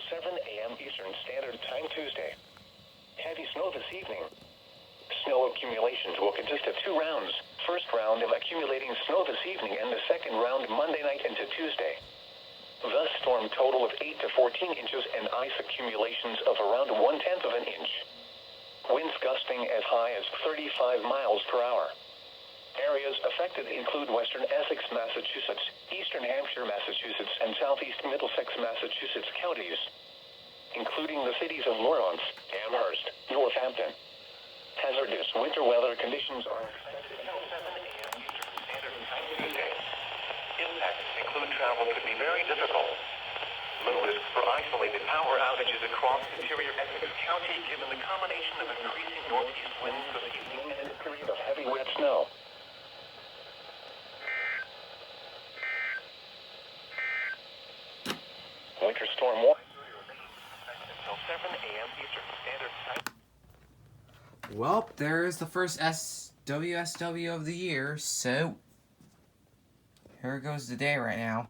until 7 a.m. Eastern Standard Time Tuesday. Heavy snow this evening. Snow accumulations will consist of 2 rounds. First round of accumulating snow this evening and the second round Monday night into Tuesday. Thus, storm total of 8 to 14 inches and ice accumulations of around 1/10 of an inch. Winds gusting as high as 35 miles per hour. Areas affected include western Essex, Massachusetts, eastern Hampshire, Massachusetts, and southeast Middlesex, Massachusetts counties, including the cities of Lawrence, Amherst, Northampton. Hazardous winter weather conditions are expected until 7 a.m. Eastern Standard Time Tuesday. Impacts include travel could be very difficult. Low risk for isolated power outages across interior Essex County given the combination of increasing northeast winds this evening and a period of heavy wet snow. Winter storm warning until 7 a.m. Eastern Standard Time. Well, there's the first WSW of the year, so here goes the day right now.